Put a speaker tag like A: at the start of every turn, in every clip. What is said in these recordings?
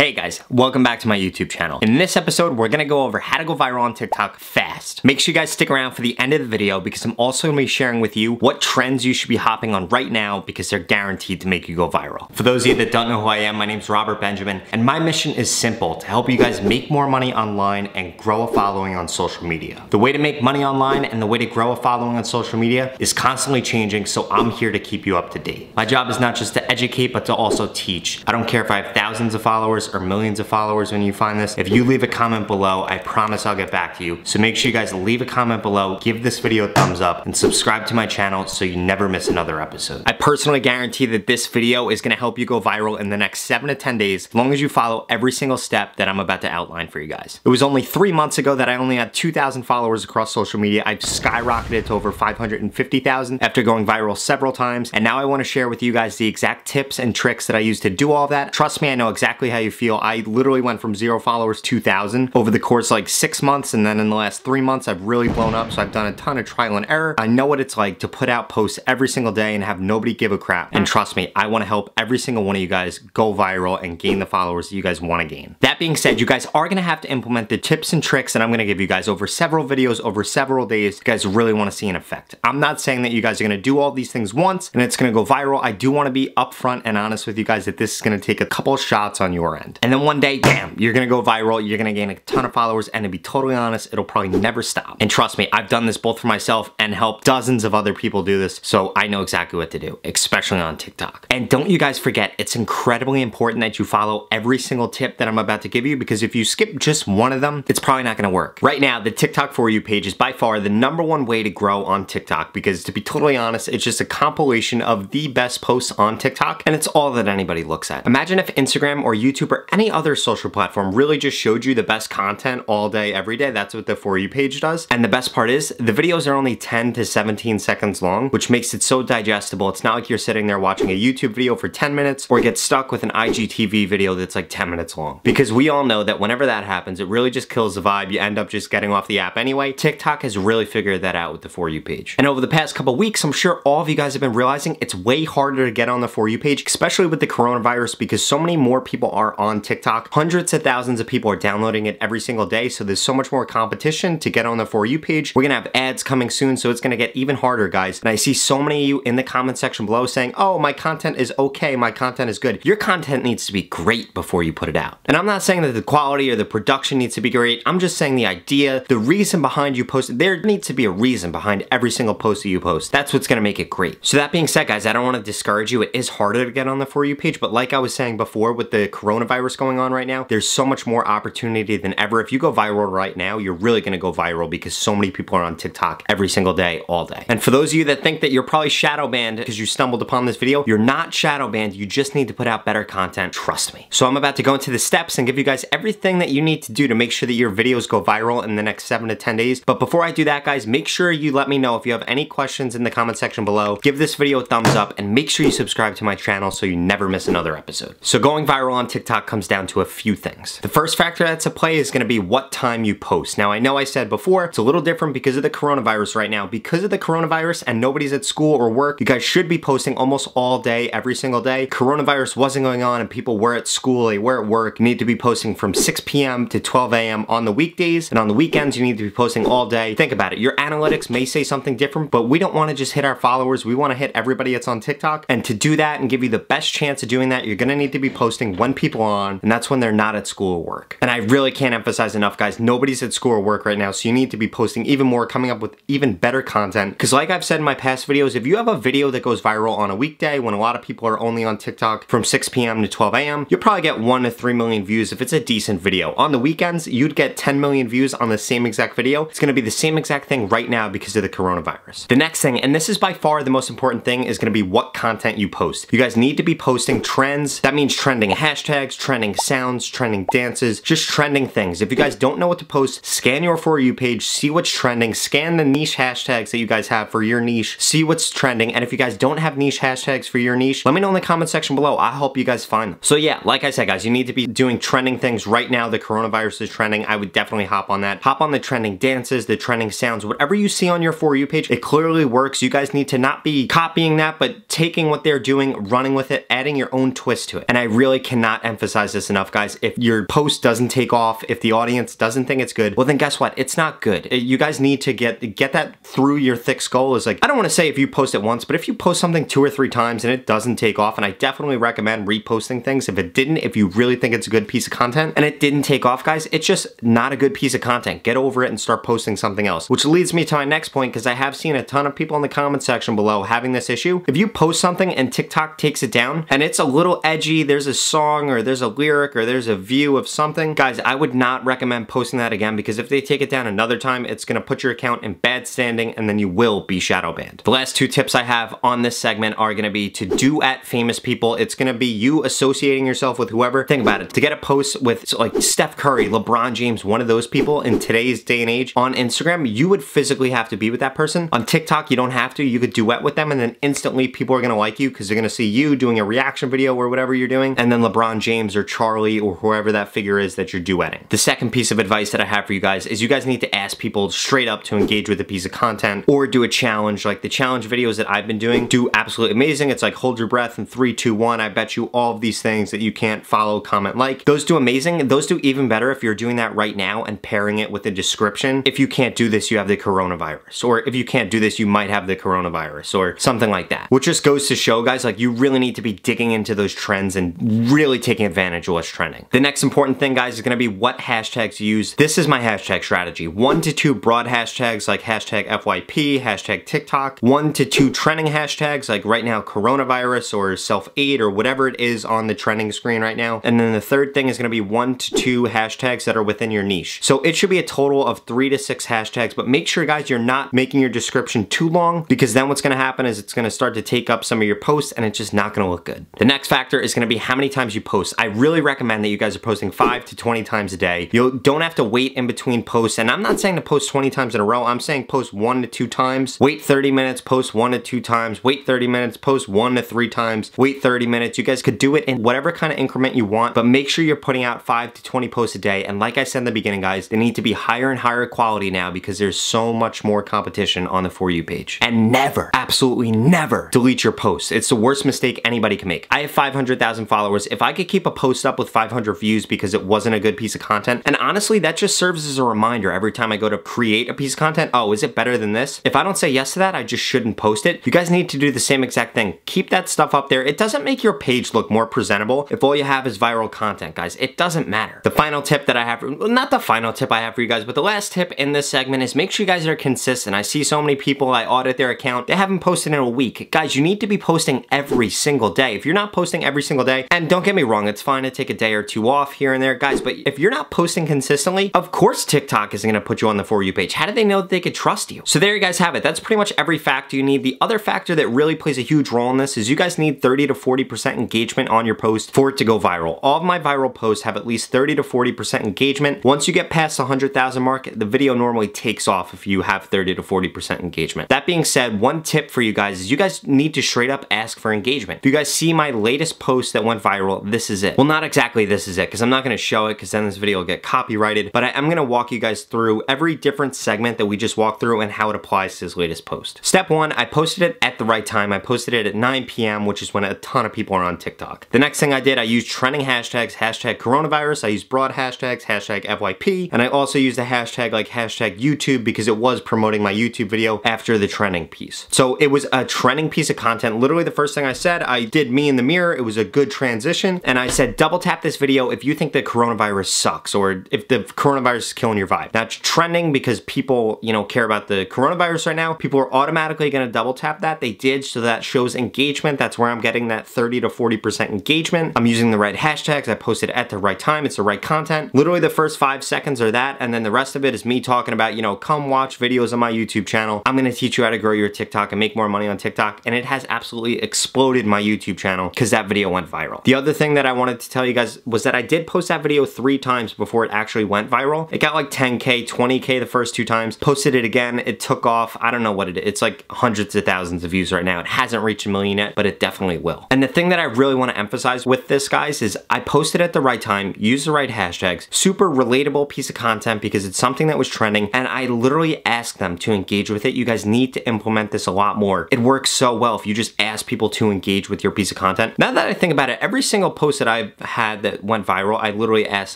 A: Hey guys, welcome back to my YouTube channel. In this episode, we're gonna go over how to go viral on TikTok fast. Make sure you guys stick around for the end of the video because I'm also gonna be sharing with you what trends you should be hopping on right now because they're guaranteed to make you go viral. For those of you that don't know who I am, my name's Robert Benjamin, and my mission is simple, to help you guys make more money online and grow a following on social media. The way to make money online and the way to grow a following on social media is constantly changing, so I'm here to keep you up to date. My job is not just to educate, but to also teach. I don't care if I have thousands of followers or millions of followers when you find this. If you leave a comment below, I promise I'll get back to you. So make sure you guys leave a comment below, give this video a thumbs up, and subscribe to my channel so you never miss another episode. I personally guarantee that this video is gonna help you go viral in the next 7 to 10 days, as long as you follow every single step that I'm about to outline for you guys. It was only 3 months ago that I only had 2,000 followers across social media. I've skyrocketed to over 550,000 after going viral several times, and now I wanna share with you guys the exact tips and tricks that I use to do all that. Trust me, I know exactly how you feel. I literally went from 0 followers to 2,000 over the course of like 6 months, and then in the last 3 months I've really blown up, so I've done a ton of trial and error. I know what it's like to put out posts every single day and have nobody give a crap, and trust me, I want to help every single one of you guys go viral and gain the followers that you guys want to gain. That being said, you guys are going to have to implement the tips and tricks that I'm going to give you guys over several videos, over several days. You guys really want to see an effect. I'm not saying that you guys are going to do all these things once and it's going to go viral. I do want to be upfront and honest with you guys that this is going to take a couple of shots on your end. And then one day, bam, you're gonna go viral, you're gonna gain a ton of followers, and to be totally honest, it'll probably never stop. And trust me, I've done this both for myself and helped dozens of other people do this, so I know exactly what to do, especially on TikTok. And don't you guys forget, it's incredibly important that you follow every single tip that I'm about to give you, because if you skip just one of them, it's probably not gonna work. Right now, the TikTok For You page is by far the #1 way to grow on TikTok, because to be totally honest, it's just a compilation of the best posts on TikTok, and it's all that anybody looks at. Imagine if Instagram or YouTube or any other social platform really just showed you the best content all day, every day. That's what the For You page does. And the best part is, the videos are only 10 to 17 seconds long, which makes it so digestible. It's not like you're sitting there watching a YouTube video for 10 minutes or get stuck with an IGTV video that's like 10 minutes long. Because we all know that whenever that happens, it really just kills the vibe. You end up just getting off the app anyway. TikTok has really figured that out with the For You page. And over the past couple weeks, I'm sure all of you guys have been realizing it's way harder to get on the For You page, especially with the coronavirus, because so many more people are on TikTok. Hundreds of thousands of people are downloading it every single day, so there's so much more competition to get on the For You page. We're gonna have ads coming soon, so it's gonna get even harder, guys. And I see so many of you in the comment section below saying, oh, my content is okay, my content is good. Your content needs to be great before you put it out. And I'm not saying that the quality or the production needs to be great, I'm just saying the idea, the reason behind you posting. There needs to be a reason behind every single post that you post. That's what's gonna make it great. So that being said, guys, I don't wanna discourage you. It is harder to get on the For You page, but like I was saying before, with the coronavirus going on right now, there's so much more opportunity than ever. If you go viral right now, you're really gonna go viral because so many people are on TikTok every single day, all day. And for those of you that think that you're probably shadow banned because you stumbled upon this video, you're not shadow banned, you just need to put out better content, trust me. So I'm about to go into the steps and give you guys everything that you need to do to make sure that your videos go viral in the next 7 to 10 days. But before I do that, guys, make sure you let me know if you have any questions in the comment section below. Give this video a thumbs up and make sure you subscribe to my channel so you never miss another episode. So going viral on TikTok comes down to a few things. The first factor that's at play is gonna be what time you post. Now, I know I said before, it's a little different because of the coronavirus right now. Because of the coronavirus and nobody's at school or work, you guys should be posting almost all day, every single day. Coronavirus wasn't going on and people were at school, they were at work. You need to be posting from 6 p.m. to 12 a.m. on the weekdays, and on the weekends, you need to be posting all day. Think about it, your analytics may say something different, but we don't wanna just hit our followers, we wanna hit everybody that's on TikTok. And to do that and give you the best chance of doing that, you're gonna need to be posting when people are on, and that's when they're not at school or work. And I really can't emphasize enough, guys, nobody's at school or work right now, so you need to be posting even more, coming up with even better content. Because like I've said in my past videos, if you have a video that goes viral on a weekday when a lot of people are only on TikTok from 6 p.m. to 12 a.m., you'll probably get 1 to 3 million views if it's a decent video. On the weekends, you'd get 10 million views on the same exact video. It's gonna be the same exact thing right now because of the coronavirus. The next thing, and this is by far the most important thing, is gonna be what content you post. You guys need to be posting trends. That means trending hashtags, trending sounds, trending dances, just trending things. If you guys don't know what to post, scan your For You page, see what's trending, scan the niche hashtags that you guys have for your niche, see what's trending, and if you guys don't have niche hashtags for your niche, let me know in the comment section below. I'll help you guys find them. So yeah, like I said, guys, you need to be doing trending things right now. The coronavirus is trending. I would definitely hop on that. Hop on the trending dances, the trending sounds, whatever you see on your For You page, it clearly works. You guys need to not be copying that, but taking what they're doing, running with it, adding your own twist to it. And I really cannot emphasize emphasize this enough, guys. If your post doesn't take off, if the audience doesn't think it's good, well then guess what? It's not good. You guys need to get that through your thick skull. Is like, I don't want to say if you post it once, but if you post something 2 or 3 times and it doesn't take off, and I definitely recommend reposting things if it didn't, if you really think it's a good piece of content and it didn't take off, guys, it's just not a good piece of content. Get over it and start posting something else. Which leads me to my next point, because I have seen a ton of people in the comment section below having this issue. If you post something and TikTok takes it down and it's a little edgy, there's a song or there's a lyric or there's a view of something, guys, I would not recommend posting that again, because if they take it down another time, it's gonna put your account in bad standing and then you will be shadow banned. The last 2 tips I have on this segment are gonna be to duet famous people. It's gonna be you associating yourself with whoever. Think about it. To get a post with like Steph Curry, LeBron James, one of those people in today's day and age on Instagram, you would physically have to be with that person. On TikTok, you don't have to. You could duet with them and then instantly people are gonna like you because they're gonna see you doing a reaction video or whatever you're doing, and then LeBron James or Charlie or whoever that figure is that you're duetting. The second piece of advice that I have for you guys is you guys need to ask people straight up to engage with a piece of content or do a challenge. Like the challenge videos that I've been doing do absolutely amazing. It's like hold your breath in 3, 2, 1. I bet you all of these things that you can't follow, comment, like. Those do amazing. Those do even better if you're doing that right now and pairing it with a description. If you can't do this, you have the coronavirus. Or if you can't do this, you might have the coronavirus or something like that. Which just goes to show, guys, like you really need to be digging into those trends and really taking advantage of what's trending. The next important thing, guys, is gonna be what hashtags you use. This is my hashtag strategy. 1 to 2 broad hashtags like hashtag FYP, hashtag TikTok. 1 to 2 trending hashtags like right now coronavirus or self-aid or whatever it is on the trending screen right now. And then the third thing is gonna be 1 to 2 hashtags that are within your niche. So it should be a total of 3 to 6 hashtags, but make sure, guys, you're not making your description too long, because then what's gonna happen is it's gonna start to take up some of your posts and it's just not gonna look good. The next factor is gonna be how many times you post. I really recommend that you guys are posting 5 to 20 times a day. You don't have to wait in between posts, and I'm not saying to post 20 times in a row. I'm saying post 1 to 2 times, wait 30 minutes, post 1 to 2 times, wait 30 minutes, post 1 to 3 times, wait 30 minutes. You guys could do it in whatever kind of increment you want, but make sure you're putting out 5 to 20 posts a day. And like I said in the beginning, guys, they need to be higher and higher quality now because there's so much more competition on the For You page. And never, absolutely never delete your posts. It's the worst mistake anybody can make. I have 500,000 followers. If I could keep a post up with 500 views because it wasn't a good piece of content, and honestly, that just serves as a reminder every time I go to create a piece of content, oh, is it better than this? If I don't say yes to that, I just shouldn't post it. You guys need to do the same exact thing. Keep that stuff up there. It doesn't make your page look more presentable if all you have is viral content, guys. It doesn't matter. The final tip that I have, well, not the final tip I have for you guys, but the last tip in this segment is make sure you guys are consistent. I see so many people, I audit their account, they haven't posted in a week. Guys, you need to be posting every single day. If you're not posting every single day, and don't get me wrong, it's fine to take a day or 2 off here and there, guys, but if you're not posting consistently, of course TikTok isn't gonna put you on the For You page. How do they know that they could trust you? So there you guys have it. That's pretty much every factor you need. The other factor that really plays a huge role in this is you guys need 30 to 40% engagement on your post for it to go viral. All of my viral posts have at least 30 to 40% engagement. Once you get past the 100,000 mark, the video normally takes off if you have 30 to 40% engagement. That being said, one tip for you guys is you guys need to straight up ask for engagement. If you guys see my latest post that went viral, this is it. Well, not exactly this is it, because I'm not gonna show it because then this video will get copyrighted, but I'm gonna walk you guys through every different segment that we just walked through and how it applies to this latest post. Step 1, I posted it at the right time. I posted it at 9 p.m., which is when a ton of people are on TikTok. The next thing I did, I used trending hashtags, hashtag coronavirus, I used broad hashtags, hashtag FYP, and I also used a hashtag like hashtag YouTube because it was promoting my YouTube video after the trending piece. So it was a trending piece of content. Literally the first thing I said, I did me in the mirror. It was a good transition. And I said, double tap this video if you think the coronavirus sucks or if the coronavirus is killing your vibe. Now it's trending because people, you know, care about the coronavirus right now. People are automatically going to double tap that. They did, so that shows engagement. That's where I'm getting that 30 to 40% engagement. I'm using the right hashtags. I posted at the right time. It's the right content. Literally the first 5 seconds are that, and then the rest of it is me talking about, you know, come watch videos on my YouTube channel. I'm going to teach you how to grow your TikTok and make more money on TikTok, and it has absolutely exploded my YouTube channel because that video went viral. The other thing that I wanted to tell you guys was that I did post that video 3 times before it actually went viral. It got like 10K, 20K the first 2 times. Posted it again, it took off. I don't know what it is. It's like hundreds of thousands of views right now. It hasn't reached 1 million yet, but it definitely will. And the thing that I really want to emphasize with this, guys, is I posted at the right time, used the right hashtags, super relatable piece of content because it's something that was trending, and I literally asked them to engage with it. You guys need to implement this a lot more. It works so well if you just ask people to engage with your piece of content. Now that I think about it, every single post that I've had that went viral, I literally asked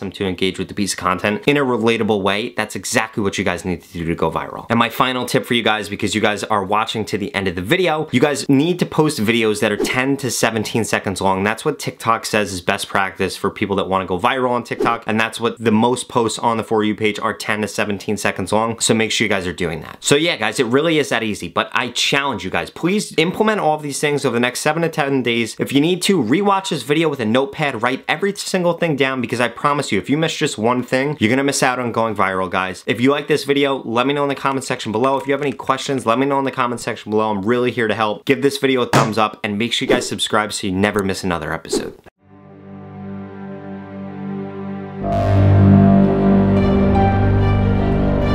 A: them to engage with the piece of content in a relatable way. That's exactly what you guys need to do to go viral. And my final tip for you guys, because you guys are watching to the end of the video, you guys need to post videos that are 10 to 17 seconds long. That's what TikTok says is best practice for people that want to go viral on TikTok, and that's what the most posts on the For You page are, 10 to 17 seconds long. So make sure you guys are doing that. So yeah, guys, it really is that easy, but I challenge you guys, please implement all of these things over the next 7 to 10 days. If you need to, rewatch this video with a notepad, write every single thing down, because I promise you, if you miss just one thing, you're gonna miss out on going viral, guys. If you like this video, let me know in the comment section below. If you have any questions, let me know in the comment section below. I'm really here to help. Give this video a thumbs up and make sure you guys subscribe so you never miss another episode.